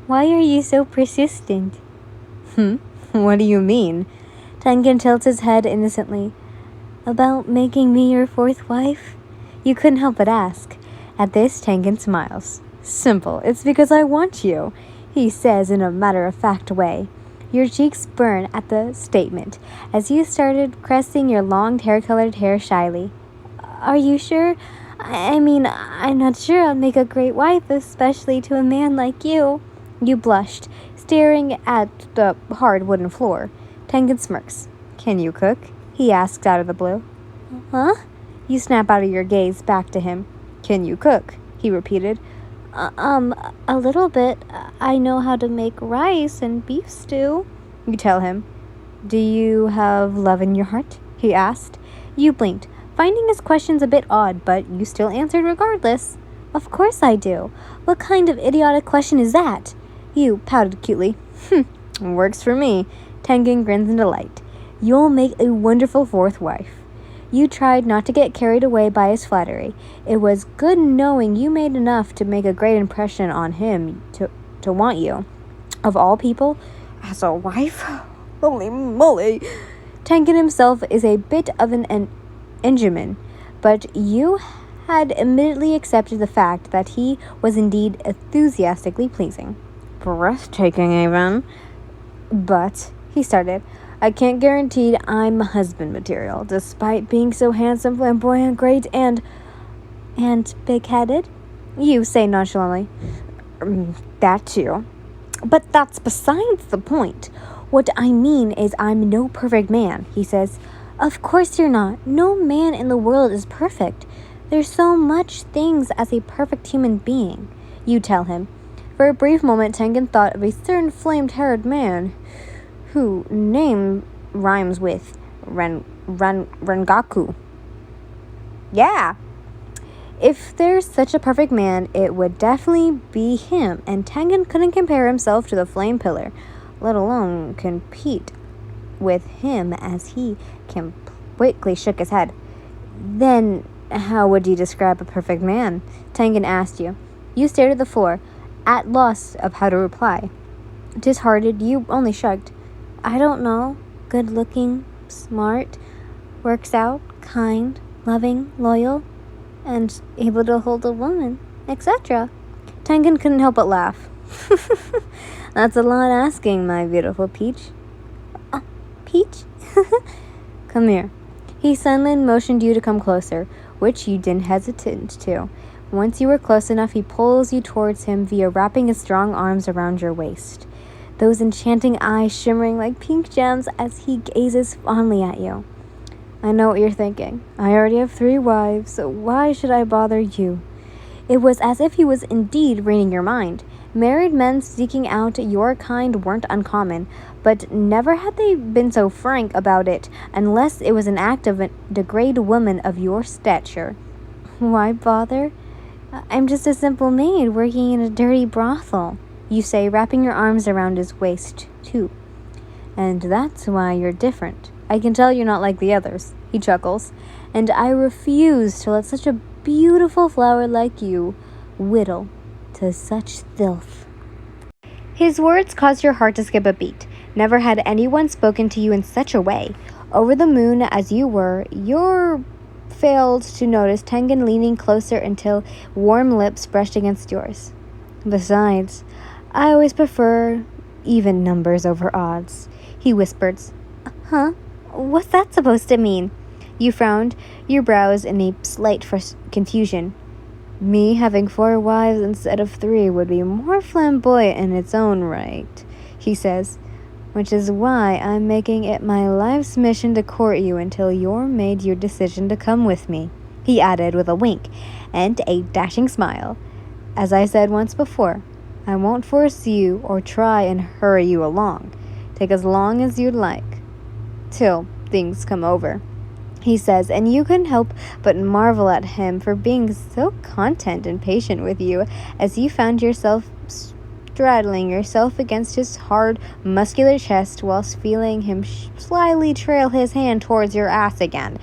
Why are you so persistent? What do you mean? Tengen tilts his head innocently. About making me your fourth wife? You couldn't help but ask. At this, Tengen smiles. Simple. It's because I want you, he says in a matter-of-fact way. Your cheeks burn at the statement as you started caressing your long hair-colored hair shyly. Are you sure? I mean, I'm not sure I'll make a great wife, especially to a man like you. You blushed, staring at the hard wooden floor. Tengen smirks. Can you cook? He asks out of the blue. Huh? You snap out of your gaze back to him. Can you cook? He repeated. A little bit. I know how to make rice and beef stew. You tell him. Do you have love in your heart? He asked. You blinked, finding his questions a bit odd, but you still answered regardless. Of course I do. What kind of idiotic question is that? You pouted cutely. Works for me. Tengen grins in delight. You'll make a wonderful fourth wife. You tried not to get carried away by his flattery. It was good knowing you made enough to make a great impression on him to want you. Of all people, as a wife? Holy moly! Tengen himself is a bit of an Engelman, but you had immediately accepted the fact that he was indeed enthusiastically pleasing. Breathtaking, even. But, he started, I can't guarantee I'm husband material, despite being so handsome, flamboyant, great, and big-headed? You say nonchalantly. That too. But that's besides the point. What I mean is I'm no perfect man, he says. Of course you're not. No man in the world is perfect. There's so much things as a perfect human being. You tell him. For a brief moment, Tengen thought of a certain flamed-haired man who name rhymes with Rengaku. Yeah. If there's such a perfect man, it would definitely be him, and Tengen couldn't compare himself to the flame pillar, let alone compete with him as he quickly shook his head. Then, how would you describe a perfect man? Tengen asked you. You stared at the floor, at loss of how to reply. Disheartened, you only shrugged. I don't know. Good-looking, smart, works out, kind, loving, loyal, and able to hold a woman, etc. Tengen couldn't help but laugh. That's a lot asking, my beautiful Peach. Peach? Come here. He suddenly motioned you to come closer, which you didn't hesitate to. Once you were close enough, he pulls you towards him via wrapping his strong arms around your waist. Those enchanting eyes shimmering like pink gems as he gazes fondly at you. I know what you're thinking. I already have 3 wives, so why should I bother you? It was as if he was indeed reading your mind. Married men seeking out your kind weren't uncommon, but never had they been so frank about it, unless it was an act of a degraded woman of your stature. Why bother? I'm just a simple maid working in a dirty brothel, you say, wrapping your arms around his waist, too. And that's why you're different. I can tell you're not like the others, he chuckles, and I refuse to let such a beautiful flower like you whittle to such filth. His words caused your heart to skip a beat. Never had anyone spoken to you in such a way. Over the moon as you were, you failed to notice Tengen leaning closer until warm lips brushed against yours. Besides, I always prefer even numbers over odds, he whispered. Huh? What's that supposed to mean? You frowned, your brows in a slight confusion. Me having 4 wives instead of 3 would be more flamboyant in its own right, he says, which is why I'm making it my life's mission to court you until you're made your decision to come with me, he added with a wink and a dashing smile. As I said once before, I won't force you or try and hurry you along. Take as long as you'd like, till things come over, he says, and you couldn't help but marvel at him for being so content and patient with you as you found yourself straddling yourself against his hard, muscular chest whilst feeling him slyly trail his hand towards your ass again.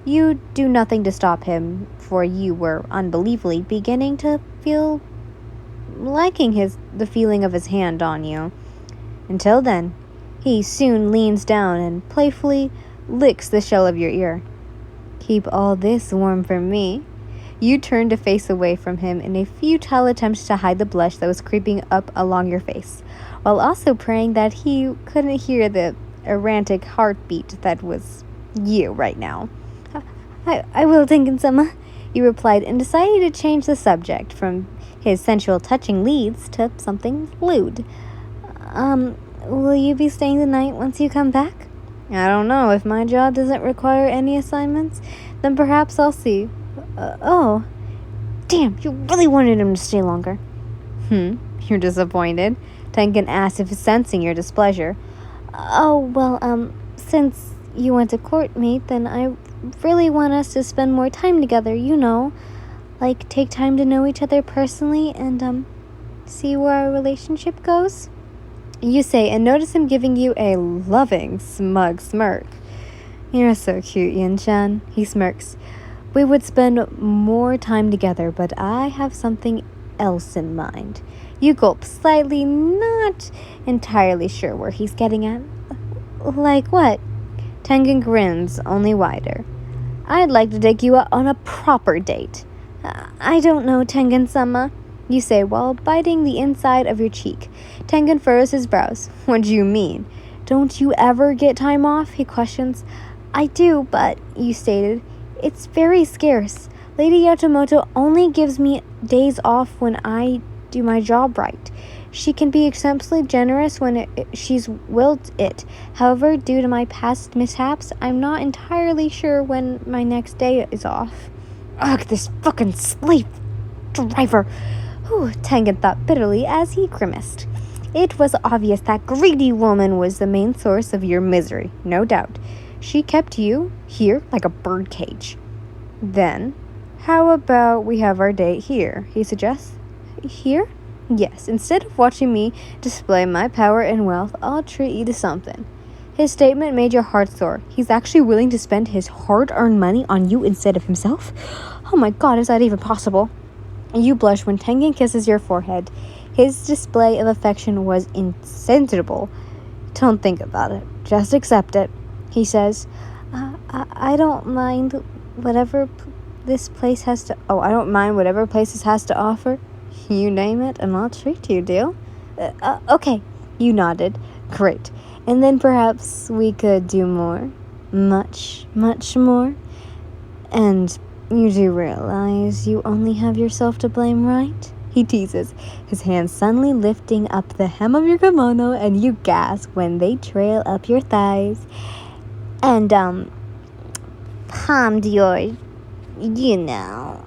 You do nothing to stop him, for you were unbelievably beginning to feel liking the feeling of his hand on you. Until then, he soon leans down and playfully licks the shell of your ear. Keep all this warm for me. You turned to face away from him in a futile attempt to hide the blush that was creeping up along your face, while also praying that he couldn't hear the erratic heartbeat that was you right now. I will, Tengen-sama, you replied, and decided to change the subject from his sensual touching leads to something lewd. Will you be staying the night once you come back? I don't know. If my job doesn't require any assignments, then perhaps I'll see. Oh. Damn, you really wanted him to stay longer. You're disappointed? Tengen asked, if sensing your displeasure. Oh, well, since you want to court me, then I really want us to spend more time together, you know. Like, take time to know each other personally and, see where our relationship goes. You say, and notice him giving you a loving, smug smirk. You're so cute, Yin-chan, he smirks. We would spend more time together, but I have something else in mind. You gulp slightly, not entirely sure where he's getting at. Like what? Tengen grins, only wider. I'd like to take you out on a proper date. I don't know, Tengen-sama, you say while biting the inside of your cheek. Tengen furrows his brows. What do you mean? Don't you ever get time off? He questions. I do, but, you stated, it's very scarce. Lady Yatomoto only gives me days off when I do my job right. She can be exceptionally generous when she's willed it. However, due to my past mishaps, I'm not entirely sure when my next day is off. Ugh, this fucking slave driver. Tengen thought bitterly as he grimaced. It was obvious that greedy woman was the main source of your misery, no doubt. She kept you here like a birdcage. Then, how about we have our date here, he suggests. Here? Yes, instead of watching me display my power and wealth, I'll treat you to something. His statement made your heart soar. He's actually willing to spend his hard-earned money on you instead of himself? Oh my god, is that even possible? You blush when Tengen kisses your forehead. His display of affection was insatiable. Don't think about it. Just accept it, he says. I don't mind whatever this place has to... I don't mind whatever places has to offer. You name it, and I'll treat you, deal? Okay, you nodded. Great. And then perhaps we could do more. Much, much more. And you do realize you only have yourself to blame, right? He teases, his hands suddenly lifting up the hem of your kimono, and you gasp when they trail up your thighs. And, palmed your, you know.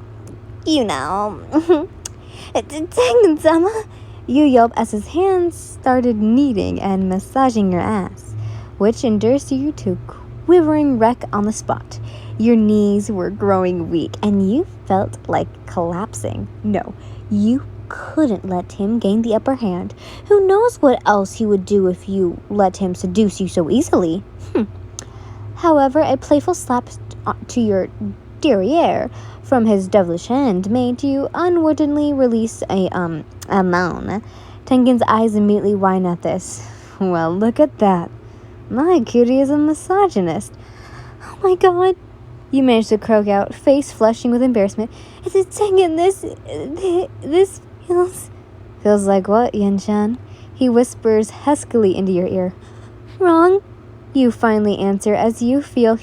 Tengen-sama, you yelp as his hands started kneading and massaging your ass, which induced you to quivering wreck on the spot. Your knees were growing weak, and you felt like collapsing. No, you couldn't let him gain the upper hand. Who knows what else he would do if you let him seduce you so easily? However, a playful slap to your derriere from his devilish hand made you unwittingly release a moan. Tengen's eyes immediately widen at this. Well, look at that. My cutie is a misogynist. Oh my god. You managed to croak out, face flushing with embarrassment. Tengen, this feels... Feels like what, Yin-chan? He whispers huskily into your ear. Wrong? You finally answer as you feel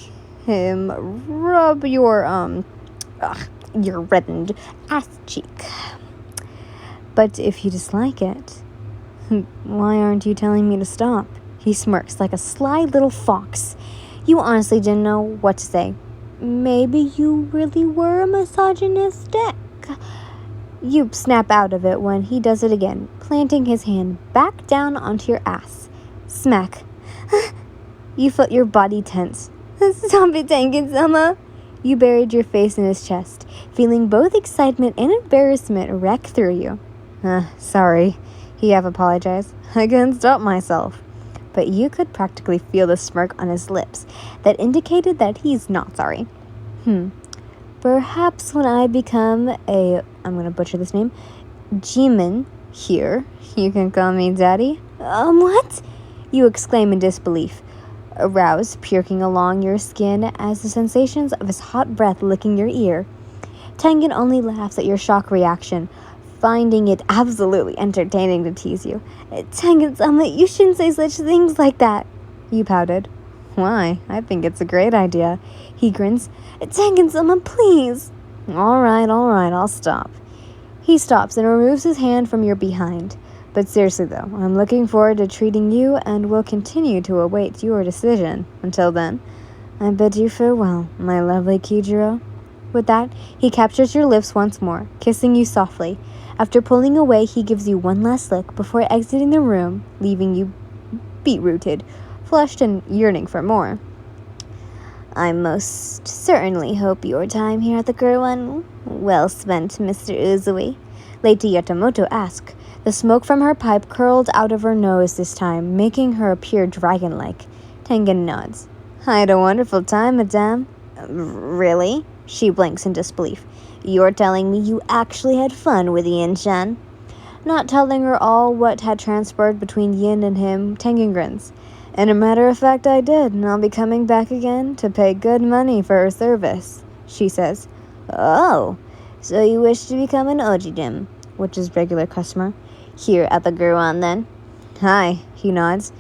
him rub your reddened ass cheek. But if you dislike it, why aren't you telling me to stop? He smirks like a sly little fox. You honestly didn't know what to say. Maybe you really were a misogynistic. You snap out of it when he does it again, planting his hand back down onto your ass. Smack. You felt your body tense. Stop it, Tengen-sama. You buried your face in his chest, feeling both excitement and embarrassment wreck through you. Sorry, he half apologized. I couldn't stop myself. But you could practically feel the smirk on his lips that indicated that he's not sorry. Perhaps when I become I'm going to butcher this name, Jimin, Here, you can call me Daddy. What? You exclaim in disbelief, aroused, puking along your skin as the sensations of his hot breath licking your ear. Tengen only laughs at your shock reaction, finding it absolutely entertaining to tease you. Tengen-sama, you shouldn't say such things like that. You pouted. Why? I think it's a great idea. He grins. Tengen-sama, please. All right, I'll stop. He stops and removes his hand from your behind. But seriously though, I'm looking forward to treating you and will continue to await your decision. Until then, I bid you farewell, my lovely Kijiro. With that, he captures your lips once more, kissing you softly. After pulling away, he gives you one last lick before exiting the room, leaving you beetrooted, flushed and yearning for more. I most certainly hope your time here at the Gurwan well spent, Mr. Uzui. Lady Yatamoto asked. The smoke from her pipe curled out of her nose this time, making her appear dragon-like. Tengen nods. I had a wonderful time, madame. Really? She blinks in disbelief. You're telling me you actually had fun with Yin-chan? Not telling her all what had transpired between Yin and him, Tengen grins. And a matter of fact, I did, and I'll be coming back again to pay good money for her service, she says. Oh, so you wish to become an ojidem, which is regular customer, here at the Gurwan then? Hi, he nods,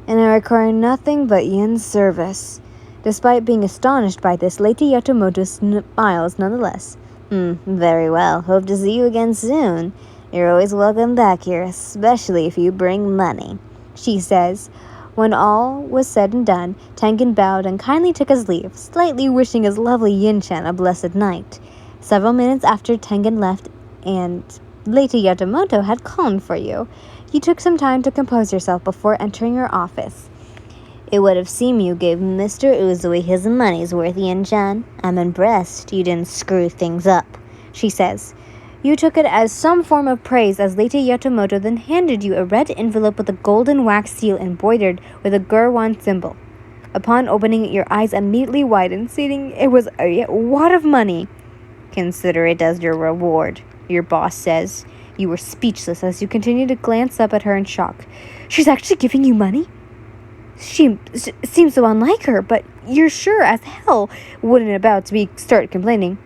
and I require nothing but Yin's service. Despite being astonished by this, Lady Yatamoto smiles nonetheless. Very well. Hope to see you again soon. You're always welcome back here, especially if you bring money, she says. When all was said and done, Tengen bowed and kindly took his leave, slightly wishing his lovely Yin-chan a blessed night. Several minutes after Tengen left and Lady Yatamoto had called for you, you took some time to compose yourself before entering her office. It would have seemed you gave Mr. Uzui his money's worth, Yin-chan. I'm impressed you didn't screw things up, she says. You took it as some form of praise as Lady Yatamoto then handed you a red envelope with a golden wax seal embroidered with a Gurwan symbol. Upon opening it, your eyes immediately widened, seeing it was a wad of money. Consider it as your reward, your boss says. You were speechless as you continued to glance up at her in shock. She's actually giving you money? She seems so unlike her, but you're sure as hell wouldn't about to start complaining.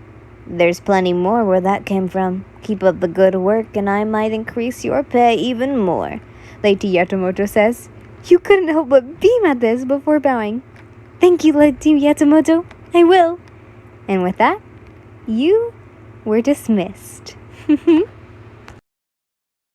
There's plenty more where that came from. Keep up the good work and I might increase your pay even more, Lady Yatamoto says. You couldn't help but beam at this before bowing. Thank you, Lady Yatamoto. I will. And with that, you were dismissed.